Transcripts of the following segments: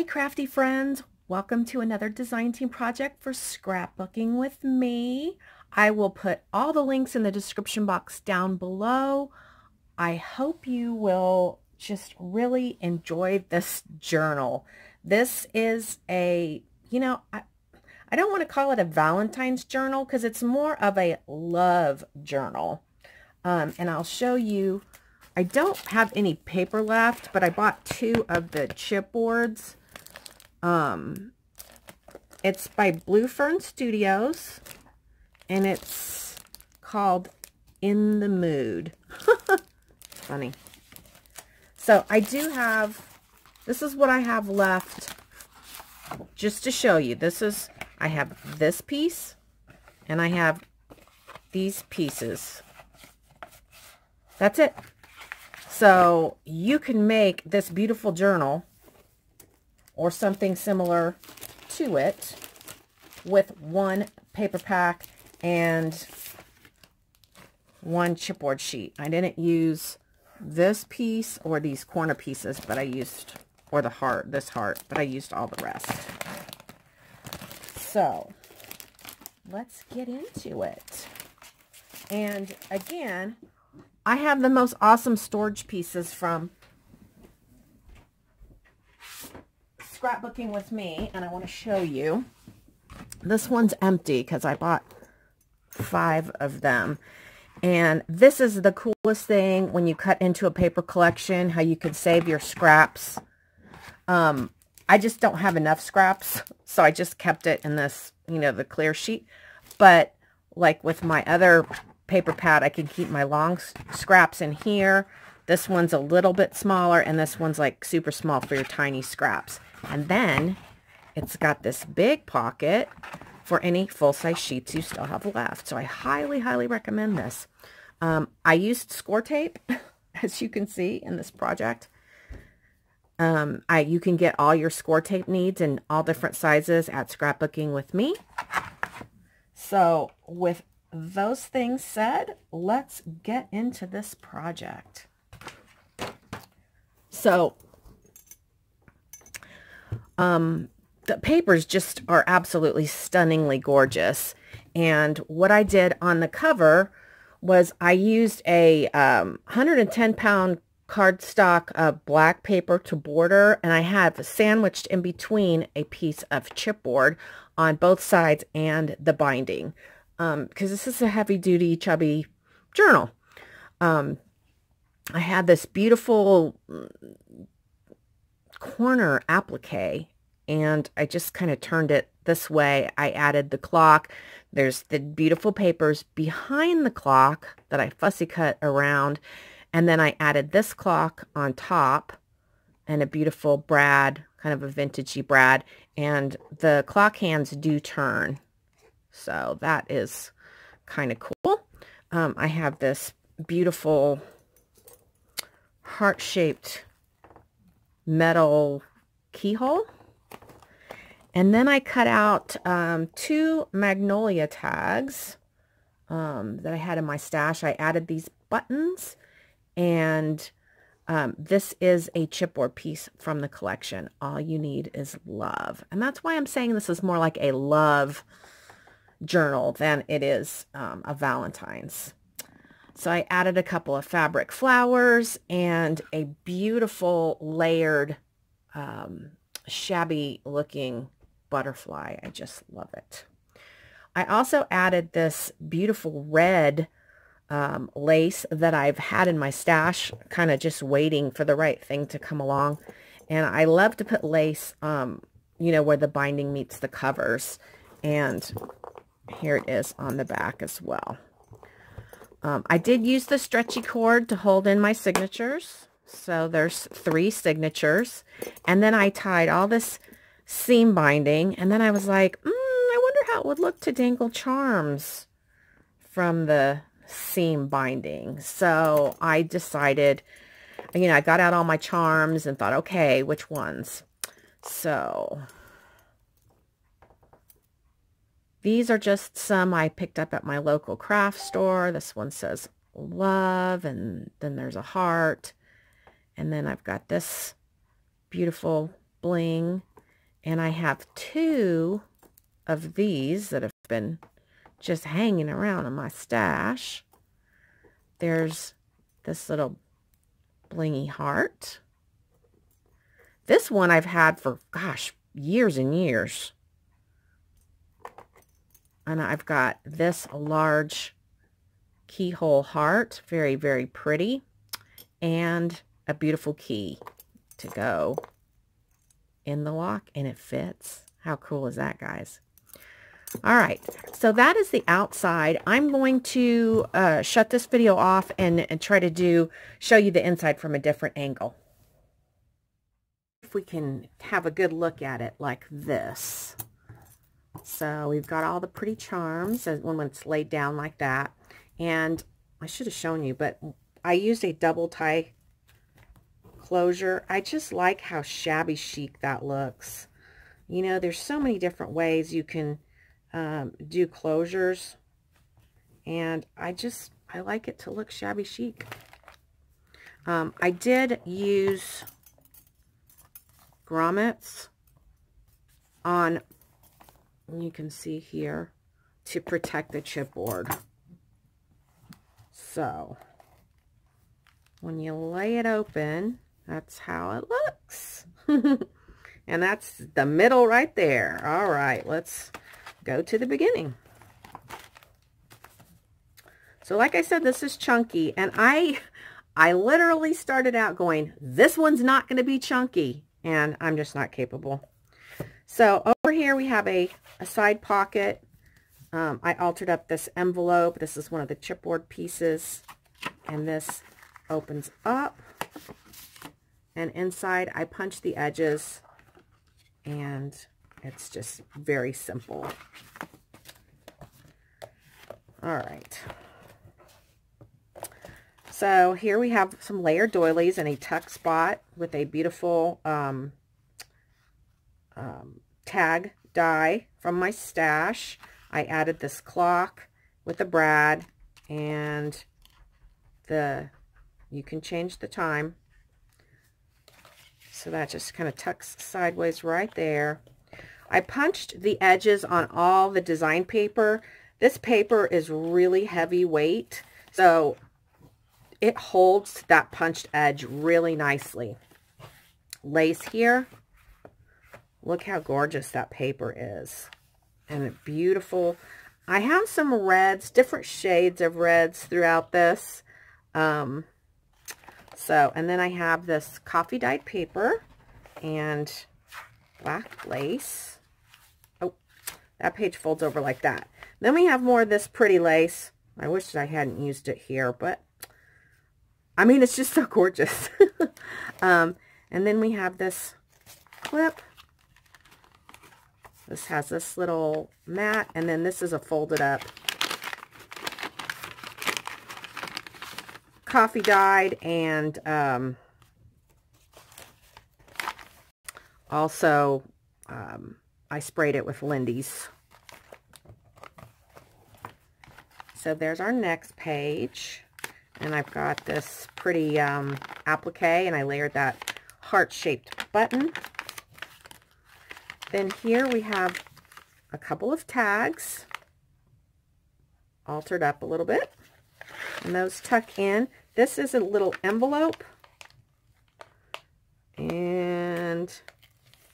Hey crafty friends, welcome to another design team project for scrapbooking with me. I will put all the links in the description box down below. I hope you will just really enjoy this journal. This is I don't want to call it a Valentine's journal because it's more of a love journal. And I'll show you. I don't have any paper left, but I bought 2 of the chipboards. It's by Fern Studios, and it's called In the Mood. Funny. So I do have, this is what I have left, just to show you. I have this piece, and I have these pieces. That's it. So you can make this beautiful journal or something similar to it with 1 paper pack and 1 chipboard sheet. I didn't use this piece or these corner pieces, but I used, or the heart, this heart, but I used all the rest. So let's get into it. And again, I have the most awesome storage pieces from Scrapbooking with me, and I want to show you. This one's empty because I bought 5 of them. And this is the coolest thing when you cut into a paper collection, how you can save your scraps. I just don't have enough scraps, so I just kept it in this, the clear sheet. But like with my other paper pad, I can keep my long scraps in here. This one's a little bit smaller, and this one's like super small for your tiny scraps. And then it's got this big pocket for any full-size sheets you still have left. So I highly, highly recommend this. I used score tape, as you can see in this project. You can get all your score tape needs in all different sizes at Scrapbooking with me. So with those things said, let's get into this project. So the papers just are absolutely stunningly gorgeous. And what I did on the cover was I used a 110-pound cardstock black paper to border, and I have sandwiched in between a piece of chipboard on both sides and the binding, because this is a heavy-duty chubby journal. I had this beautiful corner applique, and I just kind of turned it this way. I added the clock. There's the beautiful papers behind the clock that I fussy cut around, and then I added this clock on top and a beautiful brad, kind of a vintagey brad, and the clock hands do turn, so that is kind of cool. I have this beautiful heart-shaped metal keyhole, and then I cut out 2 magnolia tags that I had in my stash. I added these buttons, and this is a chipboard piece from the collection. All you need is love, and that's why I'm saying this is more like a love journal than it is a Valentine's. So I added a couple of fabric flowers and a beautiful layered shabby looking butterfly. I just love it. I also added this beautiful red lace that I've had in my stash, kind of just waiting for the right thing to come along. And I love to put lace, where the binding meets the covers. And here it is on the back as well. I did use the stretchy cord to hold in my signatures. So there's 3 signatures. And then I tied all this seam binding. And then I was like, I wonder how it would look to dangle charms from the seam binding. So I decided, I got out all my charms and thought, okay, which ones? So these are just some I picked up at my local craft store. This one says love, and then there's a heart. And then I've got this beautiful bling And I have 2 of these that have been just hanging around in my stash. There's this little blingy heart. This one I've had for, gosh, years and years. And I've got this large keyhole heart, very, very pretty, and a beautiful key to go in the lock, and it fits. How cool is that, guys? All right, so that is the outside. I'm going to shut this video off and try to show you the inside from a different angle. If we can have a good look at it like this. So we've got all the pretty charms when it's laid down like that. And I should have shown you, but I used a double tie closure. I just like how shabby chic that looks. You know, there's so many different ways you can do closures, and I like it to look shabby chic. I did use grommets on, you can see here, to protect the chipboard. So when you lay it open, that's how it looks. And that's the middle right there. All right, let's go to the beginning. So like I said, this is chunky, and I literally started out going, this one's not going to be chunky, and I'm just not capable. So over here we have a side pocket. I altered up this envelope. This is one of the chipboard pieces, and this opens up, and inside I punched the edges, and it's just very simple. All right. So here we have some layered doilies and a tuck spot with a beautiful tag die from my stash. I added this clock with a brad, and you can change the time. So that just kind of tucks sideways right there. I punched the edges on all the design paper. This paper is really heavyweight, so it holds that punched edge really nicely. Lace here. Look how gorgeous that paper is. And beautiful. I have some reds, different shades of reds throughout this. And then I have this coffee dyed paper and black lace. Oh, that page folds over like that. Then we have more of this pretty lace. I wish I hadn't used it here, but I mean, it's just so gorgeous. And then we have this clip. This has this little mat, and then this is a folded up coffee dyed, and also I sprayed it with Lindy's. So there's our next page, and I've got this pretty applique, and I layered that heart-shaped button. Then here we have a couple of tags, altered up a little bit, and those tuck in. This is a little envelope, and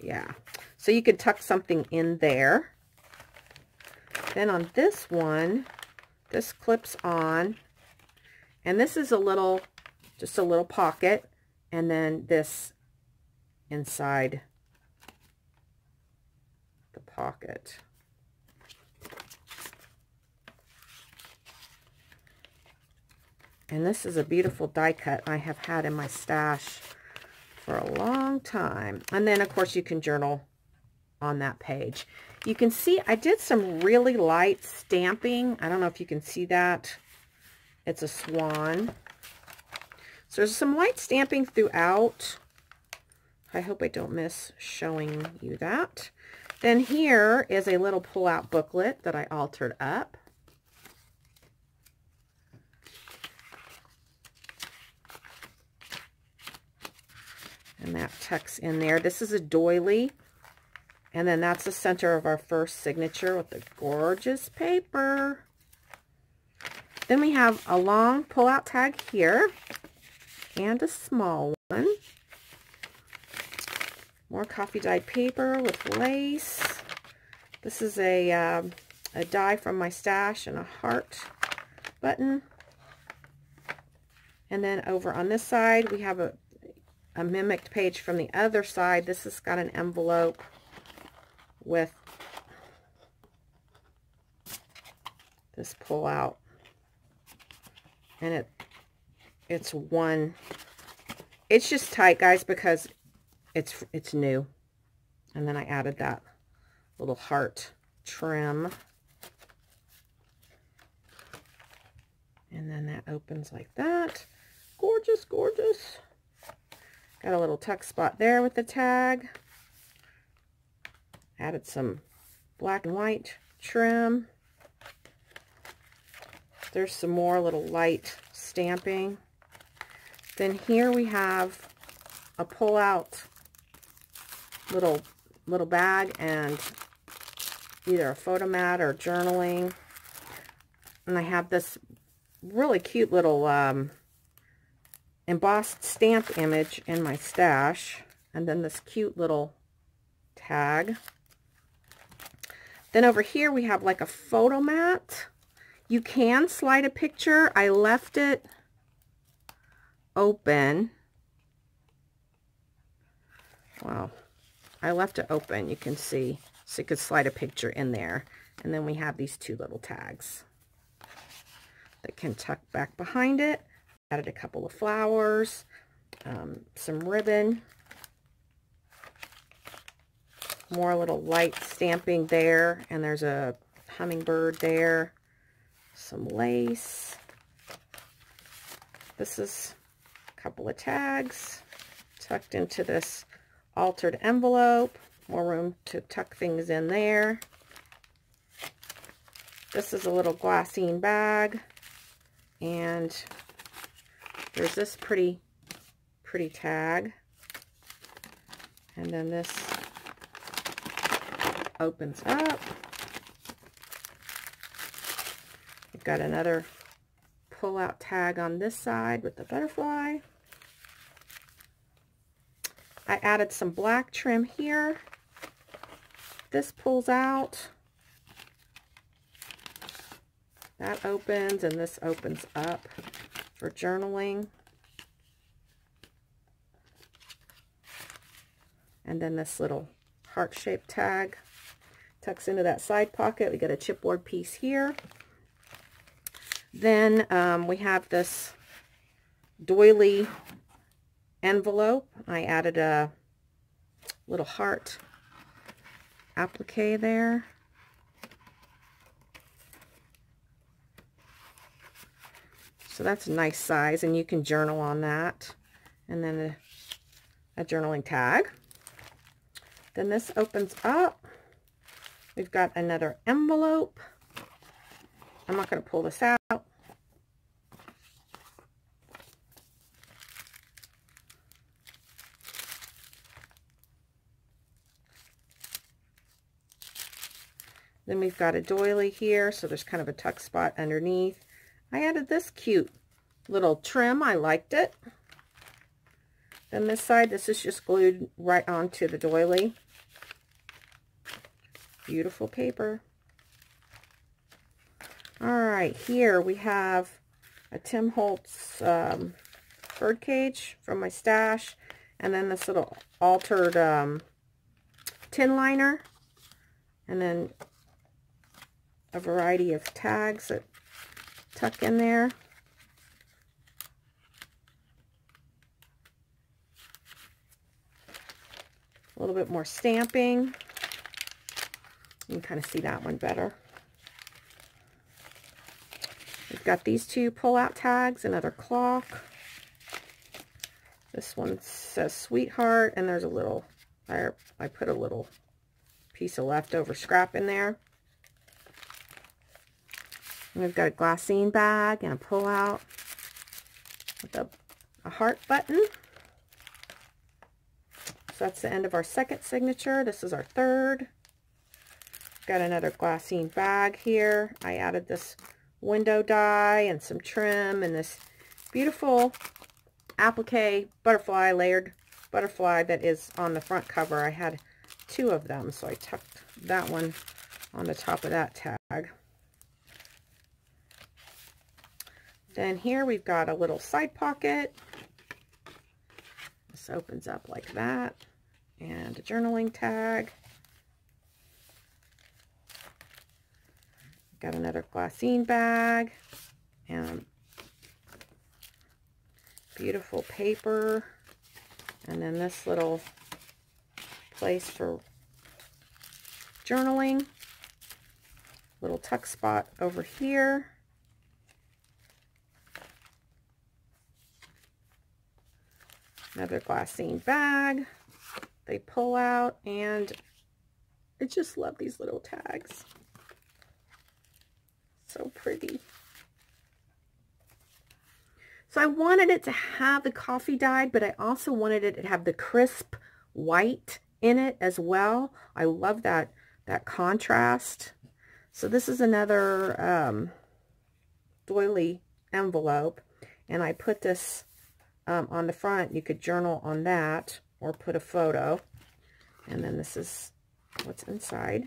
yeah, so you can tuck something in there. Then on this one, this clips on, and this is just a little pocket, and then this inside the pocket. And this is a beautiful die cut I have had in my stash for a long time. And then, of course, you can journal on that page. You can see I did some really light stamping. I don't know if you can see that. It's a swan. So there's some light stamping throughout. I hope I don't miss showing you that. Then here is a little pull-out booklet that I altered up. And that tucks in there. This is a doily. And then that's the center of our first signature with the gorgeous paper. Then we have a long pull-out tag here and a small one. More coffee dyed paper with lace. This is a die from my stash and a heart button. And then over on this side, we have a mimicked page from the other side. This has got an envelope with this pull out. And it's just tight, guys, because it's new. And then I added that little heart trim. And then that opens like that. Gorgeous, gorgeous. Got a little tuck spot there with the tag. Added some black and white trim. There's some more little light stamping. Then here we have a pull-out little bag and either a photo mat or journaling. And I have this really cute little embossed stamp image in my stash. And then this cute little tag. Then over here we have like a photo mat. You can slide a picture. I left it open. Wow. I left it open, you can see. So you could slide a picture in there. And then we have these two little tags that can tuck back behind it. Added a couple of flowers, some ribbon. More little light stamping there. And there's a hummingbird there. Some lace. This is a couple of tags tucked into this altered envelope. More room to tuck things in there. This is a little glassine bag. And there's this pretty tag. And then this opens up. We've got another pull-out tag on this side with the butterfly. I added some black trim here. This pulls out. That opens, and this opens up for journaling. And then this little heart-shaped tag tucks into that side pocket. We got a chipboard piece here. Then we have this doily envelope. I added a little heart applique there. So that's a nice size, and you can journal on that. And then a journaling tag. Then this opens up. We've got another envelope. I'm not going to pull this out. Then we've got a doily here, so there's kind of a tuck spot underneath. I added this cute little trim. I liked it. Then this side, this is just glued right onto the doily. Beautiful paper. All right, here we have a Tim Holtz bird cage from my stash, and then this little altered tin liner, and then a variety of tags that tuck in there. A little bit more stamping. You can kind of see that one better. We've got these two pull-out tags, another clock. This one says Sweetheart, and there's a little, I put a little piece of leftover scrap in there. And we've got a glassine bag and a pull-out with a heart button. So that's the end of our second signature. This is our third. Got another glassine bag here. I added this window die and some trim and this beautiful applique butterfly, layered butterfly that is on the front cover. I had 2 of them, so I tucked that one on the top of that tag. Then here we've got a little side pocket. This opens up like that. And a journaling tag. Got another glassine bag. And beautiful paper. And then this little place for journaling. Little tuck spot over here. Another glassine bag. They pull out, and I just love these little tags. So pretty. So I wanted it to have the coffee dyed, but I also wanted it to have the crisp white in it as well. I love that contrast. So this is another doily envelope, and I put this on the front. You could journal on that or put a photo. And then this is what's inside.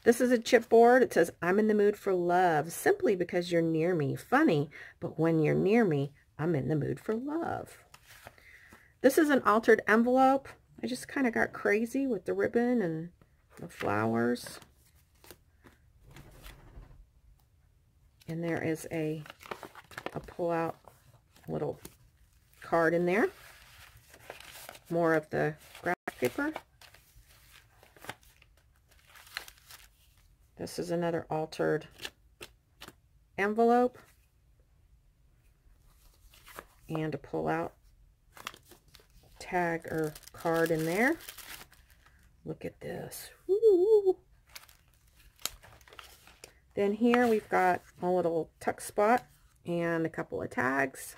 This is a chipboard. It says, I'm in the mood for love, simply because you're near me. Funny, but when you're near me, I'm in the mood for love. This is an altered envelope. I just kind of got crazy with the ribbon and the flowers. And there is a pull-out little card in there. More of the graphic paper. This is another altered envelope. And a pull-out tag or card in there. Look at this. Woo! Then here we've got a little tuck spot and a couple of tags.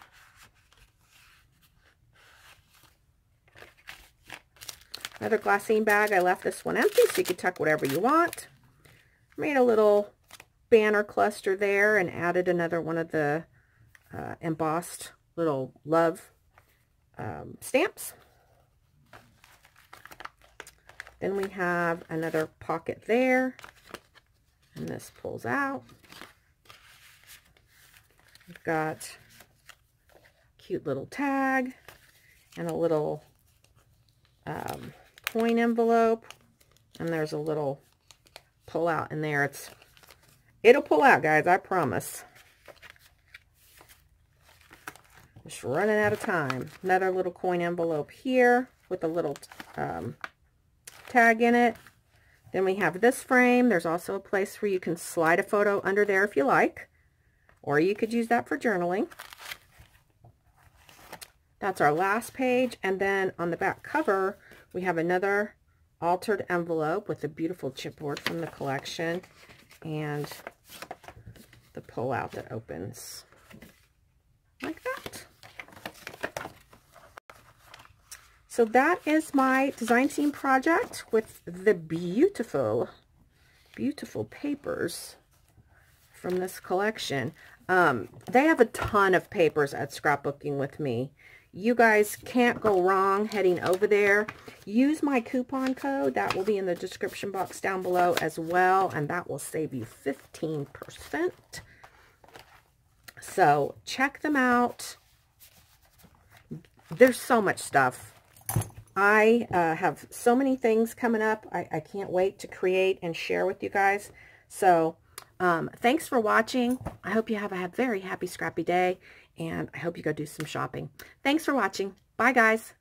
Another glassine bag. I left this one empty so you could tuck whatever you want. Made a little banner cluster there and added another one of the embossed little love stamps. Then we have another pocket there, and this pulls out. We've got a cute little tag and a little coin envelope, and there's a little pull out in there. It'll pull out, guys, I promise. Just running out of time. Another little coin envelope here with a little tag in it. Then we have this frame. There's also a place where you can slide a photo under there if you like, or you could use that for journaling. That's our last page. And then on the back cover, we have another altered envelope with a beautiful chipboard from the collection and the pull out that opens like that. So that is my design team project with the beautiful, beautiful papers from this collection. They have a ton of papers at Scrapbooking with me. You guys can't go wrong heading over there. Use my coupon code. That will be in the description box down below as well, and that will save you 15%. So check them out. There's so much stuff. I have so many things coming up. I can't wait to create and share with you guys. So thanks for watching. I hope you have a very happy, scrappy day, and I hope you go do some shopping. Thanks for watching. Bye, guys.